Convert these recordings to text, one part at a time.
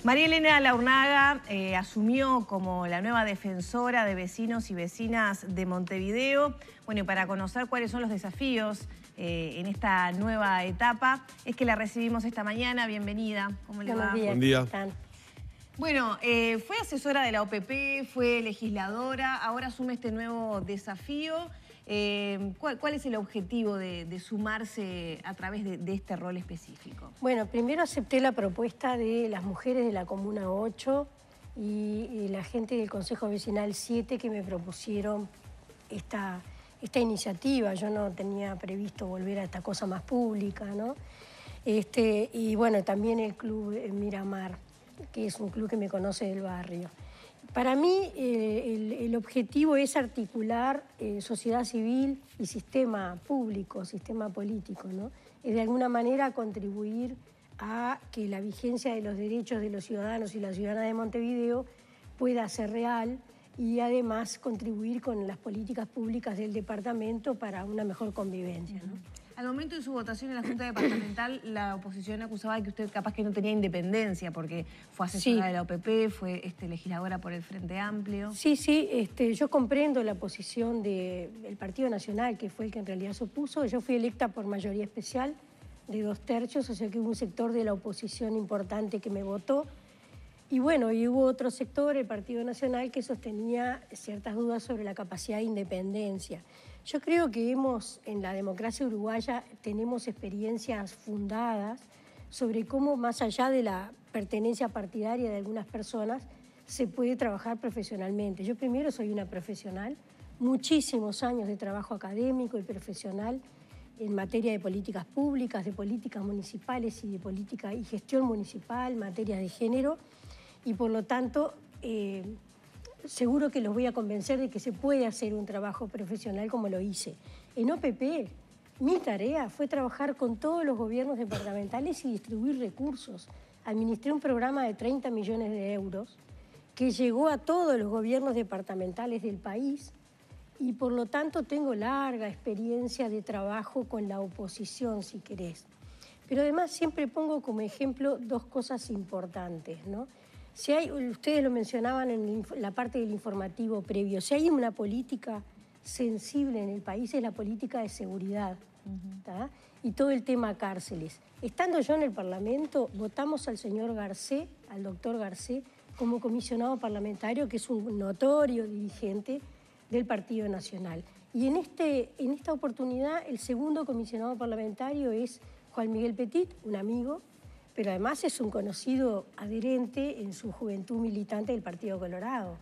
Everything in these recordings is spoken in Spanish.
María Elena Laurnaga asumió como la nueva defensora de vecinos y vecinas de Montevideo. Bueno, y para conocer cuáles son los desafíos en esta nueva etapa, es que la recibimos esta mañana. Bienvenida. ¿Cómo le va? Buenos días. Buen día. ¿Cómo están? Bueno, fue asesora de la OPP, fue legisladora, ahora asume este nuevo desafío. ¿Cuál es el objetivo de sumarse a través de este rol específico? Bueno, primero acepté la propuesta de las mujeres de la Comuna 8 y la gente del Consejo Vecinal 7 que me propusieron esta iniciativa. Yo no tenía previsto volver a esta cosa más pública, ¿no? Y bueno, también el Club Miramar, que es un club que me conoce del barrio. Para mí el objetivo es articular sociedad civil y sistema público, sistema político, ¿no? Es de alguna manera contribuir a que la vigencia de los derechos de los ciudadanos y las ciudadanas de Montevideo pueda ser real y además contribuir con las políticas públicas del departamento para una mejor convivencia, ¿no? Al momento de su votación en la Junta Departamental, la oposición acusaba de que usted capaz que no tenía independencia porque fue asesora de la OPP, fue legisladora por el Frente Amplio. Sí, yo comprendo la posición del Partido Nacional, que fue el que en realidad se opuso. Yo fui electa por mayoría especial de 2/3, o sea que hubo un sector de la oposición importante que me votó. Y bueno, y hubo otro sector, el Partido Nacional, que sostenía ciertas dudas sobre la capacidad de independencia. Yo creo que en la democracia uruguaya tenemos experiencias fundadas sobre cómo, más allá de la pertenencia partidaria de algunas personas, se puede trabajar profesionalmente. Yo primero soy una profesional, muchísimos años de trabajo académico y profesional en materia de políticas públicas, de políticas municipales y de política y gestión municipal, materias de género, y por lo tanto seguro que los voy a convencer de que se puede hacer un trabajo profesional como lo hice. En OPP, mi tarea fue trabajar con todos los gobiernos departamentales y distribuir recursos. Administré un programa de 30 millones de euros que llegó a todos los gobiernos departamentales del país y por lo tanto tengo larga experiencia de trabajo con la oposición, si querés. Pero además siempre pongo como ejemplo dos cosas importantes, ¿no? Si hay, ustedes lo mencionaban en la parte del informativo previo, si hay una política sensible en el país es la política de seguridad, ¿tá? Y todo el tema cárceles. Estando yo en el Parlamento, votamos al señor Garcé, al doctor Garcé, como comisionado parlamentario, que es un notorio dirigente del Partido Nacional. Y en esta oportunidad, el segundo comisionado parlamentario es Juan Miguel Petit, un amigo, pero además es un conocido adherente en su juventud militante del Partido Colorado.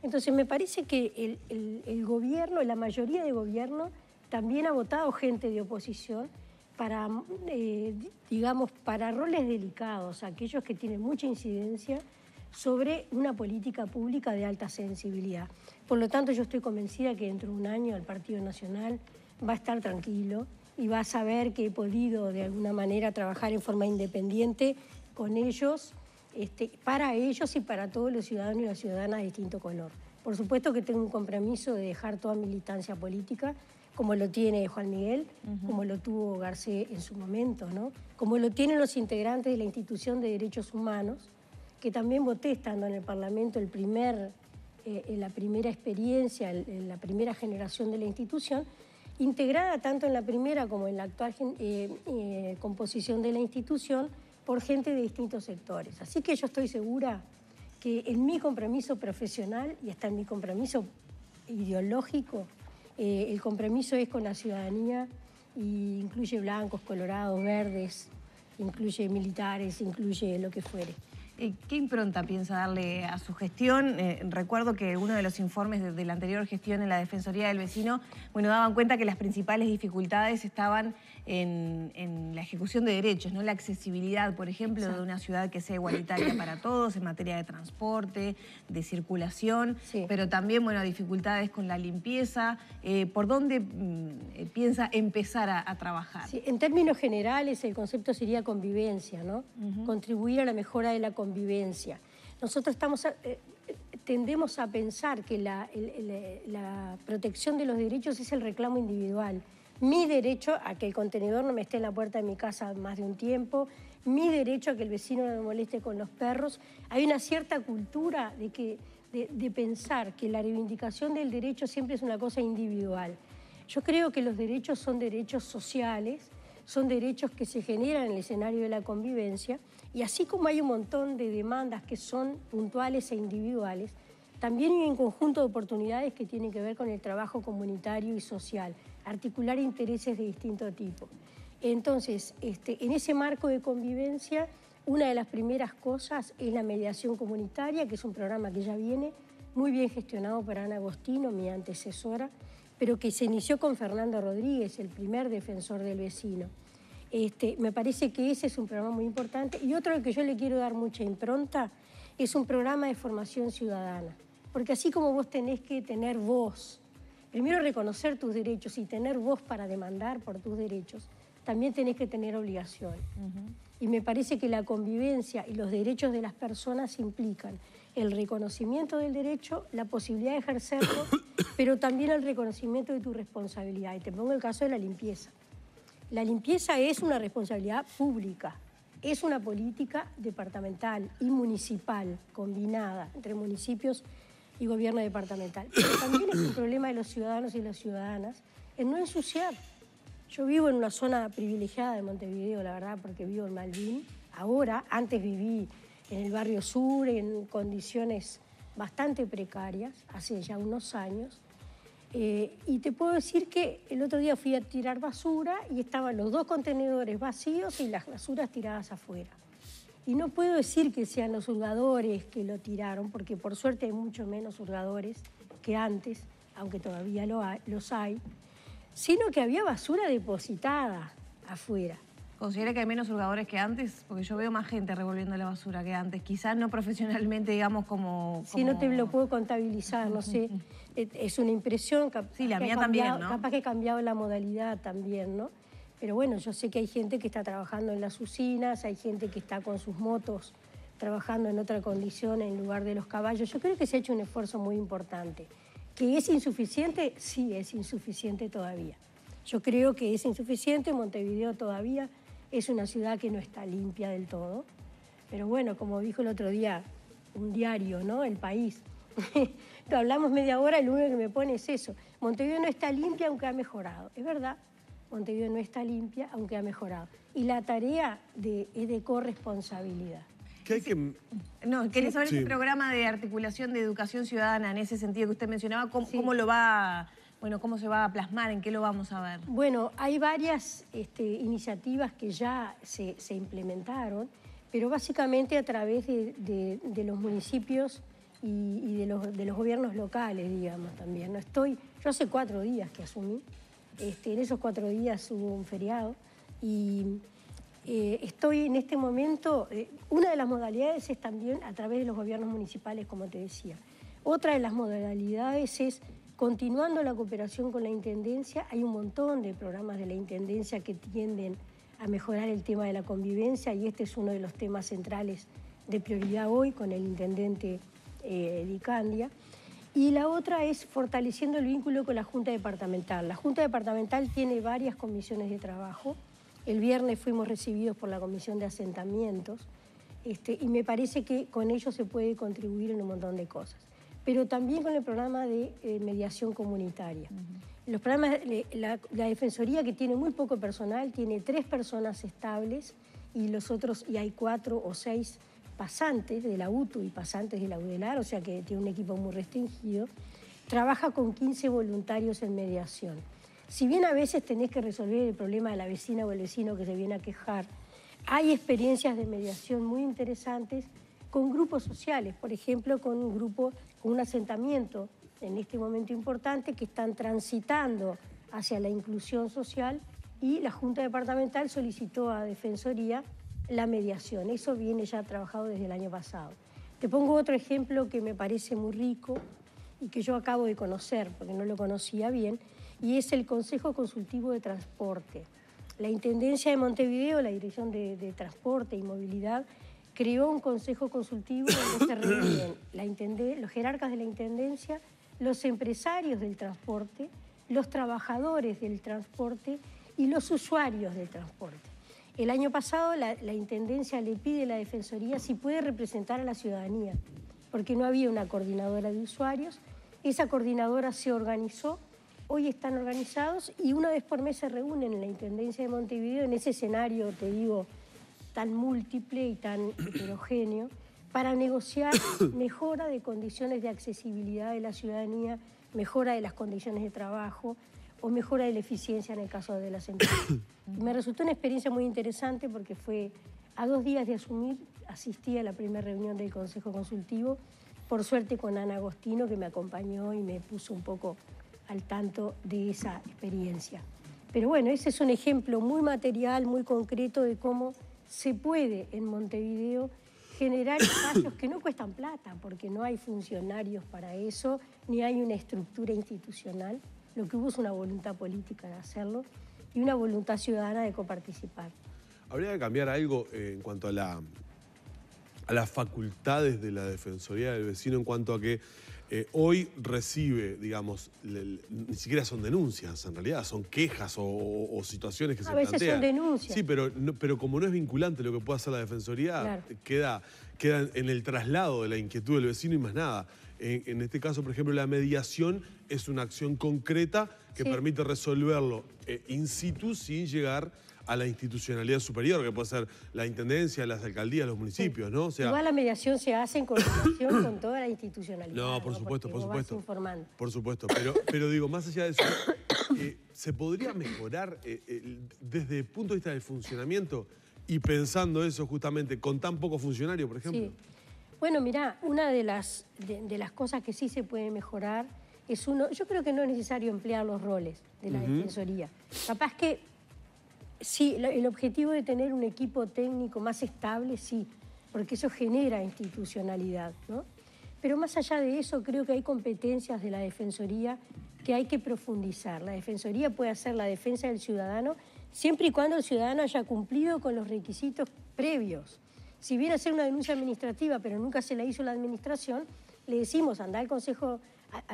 Entonces me parece que el gobierno, la mayoría de gobierno, también ha votado gente de oposición para, digamos, para roles delicados, aquellos que tienen mucha incidencia sobre una política pública de alta sensibilidad. Por lo tanto, yo estoy convencida que dentro de un año el Partido Nacional va a estar tranquilo y va a saber que he podido de alguna manera trabajar en forma independiente con ellos, para ellos y para todos los ciudadanos y las ciudadanas de distinto color. Por supuesto que tengo un compromiso de dejar toda militancia política, como lo tiene Juan Miguel, como lo tuvo Garcé en su momento, ¿no? Como lo tienen los integrantes de la Institución de Derechos Humanos, que también voté estando en el Parlamento en la primera experiencia, en la primera generación de la institución, integrada tanto en la primera como en la actual composición de la institución por gente de distintos sectores. Así que yo estoy segura que en mi compromiso profesional y hasta en mi compromiso ideológico, el compromiso es con la ciudadanía y incluye blancos, colorados, verdes, incluye militares, incluye lo que fuere. ¿Qué impronta piensa darle a su gestión? Recuerdo que uno de los informes de la anterior gestión en la Defensoría del Vecino, bueno, daban cuenta que las principales dificultades estaban en la ejecución de derechos, ¿no? La accesibilidad, por ejemplo, de una ciudad que sea igualitaria para todos en materia de transporte, de circulación, pero también, bueno, dificultades con la limpieza. ¿Por dónde piensa empezar a trabajar? Sí, en términos generales, el concepto sería convivencia, ¿no? Contribuir a la mejora de la convivencia. Nosotros tendemos a pensar que la protección de los derechos es el reclamo individual, mi derecho a que el contenedor no me esté en la puerta de mi casa más de un tiempo, mi derecho a que el vecino no me moleste con los perros. Hay una cierta cultura de pensar que la reivindicación del derecho siempre es una cosa individual. Yo creo que los derechos son derechos sociales, son derechos que se generan en el escenario de la convivencia, y así como hay un montón de demandas que son puntuales e individuales, también hay un conjunto de oportunidades que tienen que ver con el trabajo comunitario y social, articular intereses de distinto tipo. Entonces, en ese marco de convivencia, una de las primeras cosas es la mediación comunitaria, que es un programa que ya viene muy bien gestionado por Ana Agostino, mi antecesora, pero que se inició con Fernando Rodríguez, el primer defensor del vecino. Me parece que ese es un programa muy importante. Y otro al que yo le quiero dar mucha impronta es un programa de formación ciudadana. Porque así como vos tenés que tener voz, primero reconocer tus derechos y tener voz para demandar por tus derechos, también tenés que tener obligaciones. Y me parece que la convivencia y los derechos de las personas implican el reconocimiento del derecho, la posibilidad de ejercerlo, pero también el reconocimiento de tu responsabilidad. Y te pongo el caso de la limpieza. La limpieza es una responsabilidad pública, es una política departamental y municipal, combinada entre municipios y gobierno departamental. Pero también es un problema de los ciudadanos y las ciudadanas en no ensuciar. Yo vivo en una zona privilegiada de Montevideo, la verdad, porque vivo en Malvin. Ahora, antes viví en el barrio sur, en condiciones bastante precarias, hace ya unos años. Y te puedo decir que el otro día fui a tirar basura y estaban los dos contenedores vacíos y las basuras tiradas afuera. Y no puedo decir que sean los hurgadores que lo tiraron, porque por suerte hay mucho menos hurgadores que antes, aunque todavía los hay, sino que había basura depositada afuera. ¿Considera que hay menos hurgadores que antes? Porque yo veo más gente revolviendo la basura que antes. Quizás no profesionalmente, digamos, como... Sí, no te lo puedo contabilizar, no sé. Es una impresión. Sí, la mía también, ¿no? Capaz que ha cambiado la modalidad también, ¿no? Pero bueno, yo sé que hay gente que está trabajando en las usinas, hay gente que está con sus motos trabajando en otra condición en lugar de los caballos. Yo creo que se ha hecho un esfuerzo muy importante. ¿Que es insuficiente? Sí, es insuficiente todavía. Yo creo que es insuficiente. Montevideo todavía es una ciudad que no está limpia del todo. Pero bueno, como dijo el otro día un diario, ¿no? El País. Hablamos media hora y lo único que me pone es eso. Montevideo no está limpia aunque ha mejorado. Es verdad, Montevideo no está limpia aunque ha mejorado. Y la tarea es de corresponsabilidad. No, quería saber ese programa de articulación de educación ciudadana en ese sentido que usted mencionaba, ¿cómo lo va, cómo se va a plasmar, en qué lo vamos a ver? Bueno, hay varias iniciativas que ya se implementaron, pero básicamente a través de los municipios y de los gobiernos locales, digamos, también. Yo hace 4 días que asumí, en esos 4 días hubo un feriado y... estoy en este momento, una de las modalidades es también a través de los gobiernos municipales, como te decía. Otra de las modalidades es, continuando la cooperación con la Intendencia, hay un montón de programas de la Intendencia que tienden a mejorar el tema de la convivencia y este es uno de los temas centrales de prioridad hoy con el Intendente Dicandia. Y la otra es fortaleciendo el vínculo con la Junta Departamental. La Junta Departamental tiene varias comisiones de trabajo. El viernes fuimos recibidos por la Comisión de Asentamientos y me parece que con ello se puede contribuir en un montón de cosas. Pero también con el programa de mediación comunitaria. Los programas, la Defensoría, que tiene muy poco personal, tiene 3 personas estables y hay 4 o 6 pasantes de la UTU y pasantes de la UDELAR, o sea que tiene un equipo muy restringido. Trabaja con 15 voluntarios en mediación. Si bien a veces tenés que resolver el problema de la vecina o el vecino que se viene a quejar, hay experiencias de mediación muy interesantes con grupos sociales, por ejemplo, con un asentamiento en este momento importante que están transitando hacia la inclusión social y la Junta Departamental solicitó a Defensoría la mediación. Eso viene ya trabajado desde el año pasado. Te pongo otro ejemplo que me parece muy rico y que yo acabo de conocer porque no lo conocía bien, y es el Consejo Consultivo de Transporte. La Intendencia de Montevideo, la Dirección de Transporte y Movilidad, creó un consejo consultivo donde se reúnen los jerarcas de la Intendencia, los empresarios del transporte, los trabajadores del transporte y los usuarios del transporte. El año pasado la Intendencia le pide a la Defensoría si puede representar a la ciudadanía, porque no había una coordinadora de usuarios. Esa coordinadora se organizó, hoy están organizados y una vez por mes se reúnen en la Intendencia de Montevideo, en ese escenario, te digo, tan múltiple y tan heterogéneo, para negociar mejora de condiciones de accesibilidad de la ciudadanía, mejora de las condiciones de trabajo o mejora de la eficiencia en el caso de las empresas. Me resultó una experiencia muy interesante porque fue a 2 días de asumir, asistí a la primera reunión del Consejo Consultivo, por suerte con Ana Agostino, que me acompañó y me puso un poco al tanto de esa experiencia. Pero bueno, ese es un ejemplo muy material, muy concreto de cómo se puede en Montevideo generar espacios que no cuestan plata, porque no hay funcionarios para eso, ni hay una estructura institucional. Lo que hubo es una voluntad política de hacerlo y una voluntad ciudadana de coparticipar. ¿Habría que cambiar algo en cuanto a las facultades de la Defensoría del Vecino en cuanto a que hoy recibe, digamos, ni siquiera son denuncias en realidad, son quejas o situaciones que se plantean? A veces son denuncias. Sí, pero como no es vinculante lo que pueda hacer la Defensoría, claro, queda en el traslado de la inquietud del vecino y más nada. En este caso, por ejemplo, la mediación es una acción concreta que permite resolverlo in situ sin llegar a la institucionalidad superior, que puede ser la Intendencia, las alcaldías, los municipios, ¿no? O sea, igual la mediación se hace en coordinación con toda la institucionalidad. No, por supuesto, por supuesto. Vas informando. Por supuesto, pero digo, más allá de eso, ¿se podría mejorar desde el punto de vista del funcionamiento y pensando eso justamente con tan poco funcionario, por ejemplo? Sí. Bueno, mirá, una de las cosas que sí se puede mejorar es yo creo que no es necesario emplear los roles de la Defensoría. Capaz que sí, el objetivo de tener un equipo técnico más estable, sí, porque eso genera institucionalidad, ¿no? Pero más allá de eso, creo que hay competencias de la Defensoría que hay que profundizar. La Defensoría puede hacer la defensa del ciudadano siempre y cuando el ciudadano haya cumplido con los requisitos previos. Si viene a hacer una denuncia administrativa, pero nunca se la hizo la administración, le decimos, anda al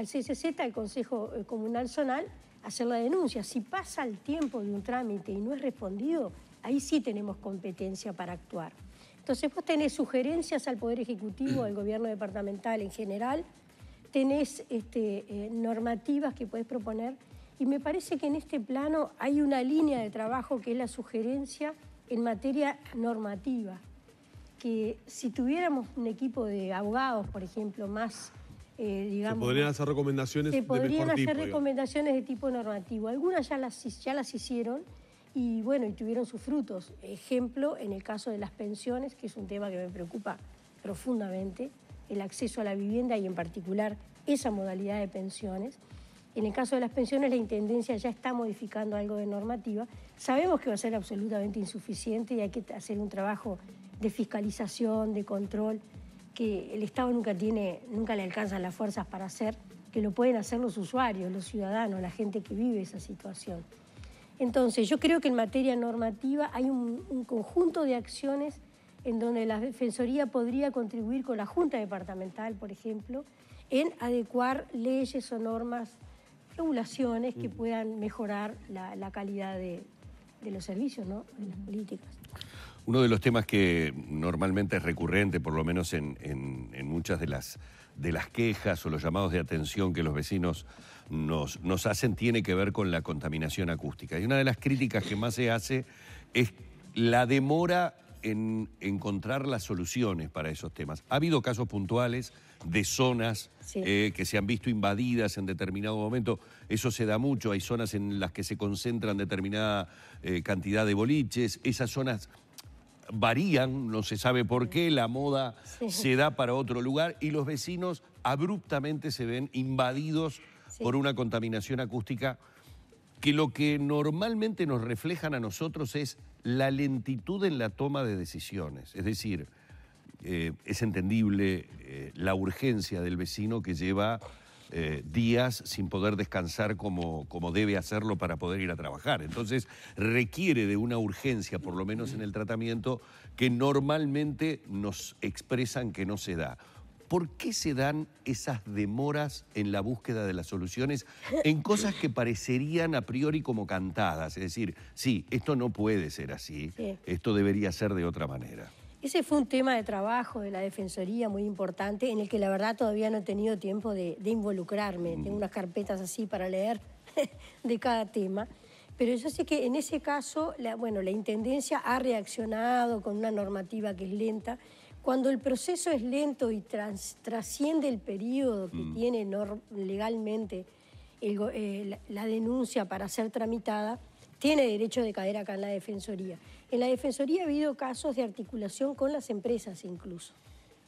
CCZ, al Consejo Comunal Zonal, a hacer la denuncia. Si pasa el tiempo de un trámite y no es respondido, ahí sí tenemos competencia para actuar. Entonces vos tenés sugerencias al Poder Ejecutivo, al Gobierno departamental en general, tenés normativas que podés proponer y me parece que en este plano hay una línea de trabajo que es la sugerencia en materia normativa, que si tuviéramos un equipo de abogados, por ejemplo, más, digamos... Se podrían hacer recomendaciones de mejor tipo. Se podrían hacer recomendaciones de tipo normativo. Algunas ya las hicieron y, bueno, y tuvieron sus frutos. Ejemplo, en el caso de las pensiones, que es un tema que me preocupa profundamente, el acceso a la vivienda y en particular esa modalidad de pensiones. En el caso de las pensiones, la Intendencia ya está modificando algo de normativa. Sabemos que va a ser absolutamente insuficiente y hay que hacer un trabajo de fiscalización, de control, que el Estado nunca le alcanzan las fuerzas para hacer, que lo pueden hacer los usuarios, los ciudadanos, la gente que vive esa situación. Entonces, yo creo que en materia normativa hay un conjunto de acciones en donde la Defensoría podría contribuir con la Junta Departamental, por ejemplo, en adecuar leyes o normas, regulaciones que puedan mejorar la calidad de los servicios, ¿no?, de las políticas. Uno de los temas que normalmente es recurrente, por lo menos en muchas de las quejas o los llamados de atención que los vecinos nos hacen, tiene que ver con la contaminación acústica. Y una de las críticas que más se hace es la demora en encontrar las soluciones para esos temas. Ha habido casos puntuales de zonas que se han visto invadidas en determinado momento. Eso se da mucho. Hay zonas en las que se concentran determinada cantidad de boliches. Esas zonas varían, no se sabe por qué, la moda se da para otro lugar y los vecinos abruptamente se ven invadidos por una contaminación acústica que lo que normalmente nos reflejan a nosotros es la lentitud en la toma de decisiones. Es decir, es entendible la urgencia del vecino que lleva días sin poder descansar como debe hacerlo para poder ir a trabajar. Entonces requiere de una urgencia, por lo menos en el tratamiento, que normalmente nos expresan que no se da. ¿por qué se dan esas demoras en la búsqueda de las soluciones en cosas que parecerían a priori como cantadas? Es decir, sí, esto no puede ser así, sí, esto debería ser de otra manera. Ese fue un tema de trabajo de la Defensoría muy importante, en el que la verdad todavía no he tenido tiempo de involucrarme. Tengo unas carpetas así para leer de cada tema. Pero yo sé que en ese caso, la Intendencia ha reaccionado con una normativa que es lenta. Cuando el proceso es lento y trasciende el periodo que tiene legalmente la denuncia para ser tramitada, tiene derecho de caer acá en la Defensoría. En la Defensoría ha habido casos de articulación con las empresas incluso,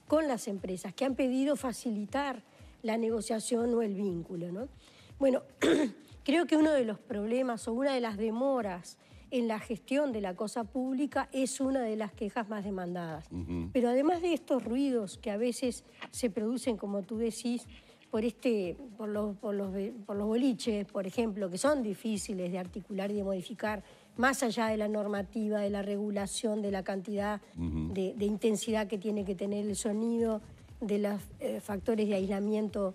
con las empresas que han pedido facilitar la negociación o el vínculo, ¿no? Bueno, creo que uno de los problemas o una de las demoras en la gestión de la cosa pública es una de las quejas más demandadas. Pero además de estos ruidos que a veces se producen, como tú decís, por los boliches, por ejemplo, que son difíciles de articular y de modificar, más allá de la normativa, de la regulación, de la cantidad de intensidad que tiene que tener el sonido, de los factores de aislamiento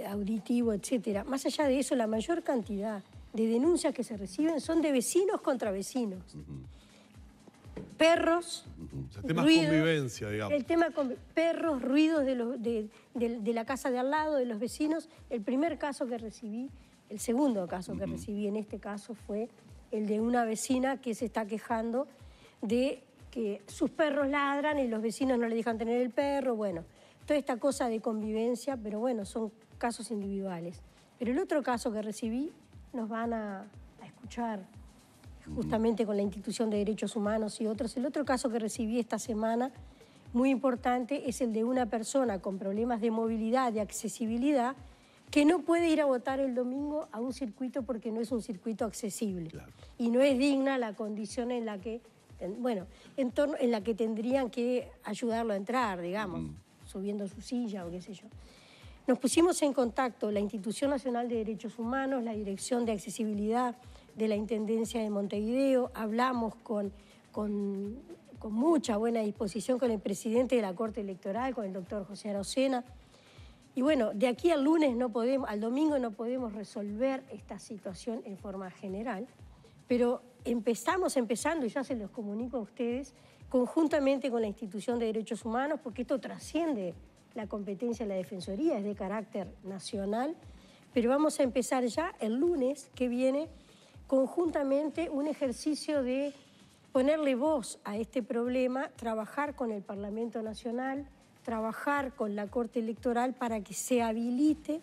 auditivo, etcétera. Más allá de eso, la mayor cantidad de denuncias que se reciben son de vecinos contra vecinos. Perros, el tema ruidos, convivencia, digamos. El tema perros, ruidos de la casa de al lado, de los vecinos. El primer caso que recibí, el segundo caso que recibí en este caso fue el de una vecina que se está quejando de que sus perros ladran y los vecinos no le dejan tener el perro. Bueno, toda esta cosa de convivencia, pero bueno, son casos individuales. Pero el otro caso que recibí nos van a escuchar justamente con la Institución de Derechos Humanos y otros. El otro caso que recibí esta semana, muy importante, es el de una persona con problemas de movilidad, de accesibilidad, que no puede ir a votar el domingo a un circuito porque no es un circuito accesible. Claro. Y no es digna la condición en la que, bueno, en la que tendrían que ayudarlo a entrar, digamos, subiendo su silla o qué sé yo. Nos pusimos en contacto la Institución Nacional de Derechos Humanos, la Dirección de Accesibilidad de la Intendencia de Montevideo, hablamos con mucha buena disposición con el presidente de la Corte Electoral, con el doctor José Arocena. Y bueno, de aquí al al domingo no podemos resolver esta situación en forma general, pero empezando, y ya se los comunico a ustedes, conjuntamente con la Institución de Derechos Humanos, porque esto trasciende la competencia de la Defensoría, es de carácter nacional, pero vamos a empezar ya el lunes que viene conjuntamente un ejercicio de ponerle voz a este problema, trabajar con el Parlamento Nacional, trabajar con la Corte Electoral para que se habilite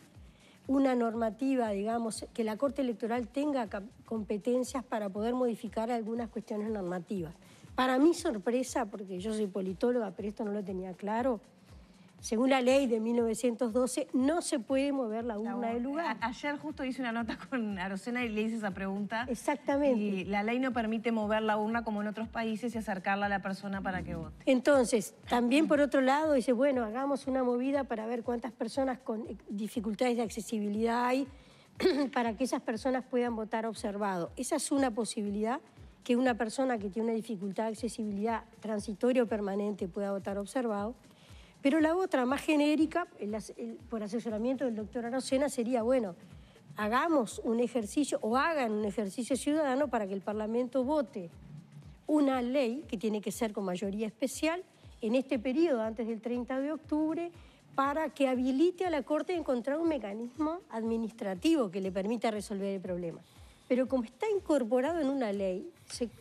una normativa, digamos, que la Corte Electoral tenga competencias para poder modificar algunas cuestiones normativas. Para mi sorpresa, porque yo soy politóloga, pero esto no lo tenía claro, según la ley de 1912, no se puede mover la urna del lugar. Ayer justo hice una nota con Arocena y le hice esa pregunta. Exactamente. Y la ley no permite mover la urna como en otros países y acercarla a la persona para que vote. Entonces, también por otro lado, dice, bueno, hagamos una movida para ver cuántas personas con dificultades de accesibilidad hay para que esas personas puedan votar observado. Esa es una posibilidad, que una persona que tiene una dificultad de accesibilidad transitoria o permanente pueda votar observado. Pero la otra, más genérica, por asesoramiento del doctor Arocena, sería, bueno, hagamos un ejercicio o hagan un ejercicio ciudadano para que el Parlamento vote una ley que tiene que ser con mayoría especial en este periodo, antes del 30 de octubre, para que habilite a la Corte a encontrar un mecanismo administrativo que le permita resolver el problema. Pero como está incorporado en una ley,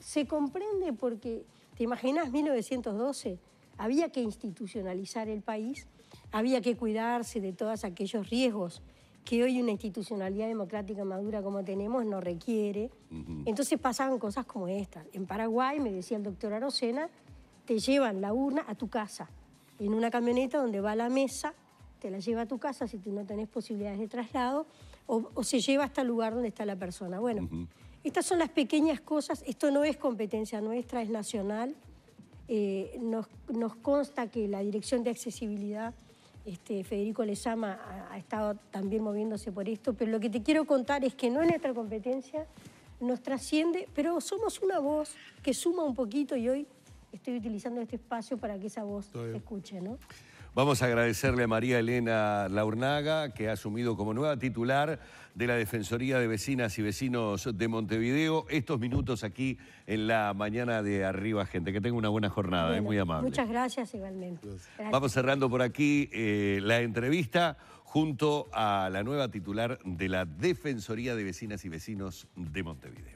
se comprende porque, ¿te imaginas 1912? Había que institucionalizar el país, había que cuidarse de todos aquellos riesgos que hoy una institucionalidad democrática madura como tenemos no requiere. Entonces pasaban cosas como esta. En Paraguay, me decía el doctor Arocena, te llevan la urna a tu casa, en una camioneta donde va la mesa, te la lleva a tu casa si tú no tenés posibilidades de traslado, o se lleva hasta el lugar donde está la persona. Bueno, estas son las pequeñas cosas, esto no es competencia nuestra, es nacional. Nos consta que la Dirección de Accesibilidad, Federico Lezama, ha estado también moviéndose por esto, pero lo que te quiero contar es que no es nuestra competencia, nos trasciende, pero somos una voz que suma un poquito y hoy estoy utilizando este espacio para que esa voz se escuche, ¿no? Vamos a agradecerle a María Elena Laurnaga, que ha asumido como nueva titular de la Defensoría de Vecinas y Vecinos de Montevideo estos minutos aquí en la mañana de Arriba Gente. Que tenga una buena jornada, Bueno, muy amable. Muchas gracias igualmente. Gracias. Vamos cerrando por aquí la entrevista junto a la nueva titular de la Defensoría de Vecinas y Vecinos de Montevideo.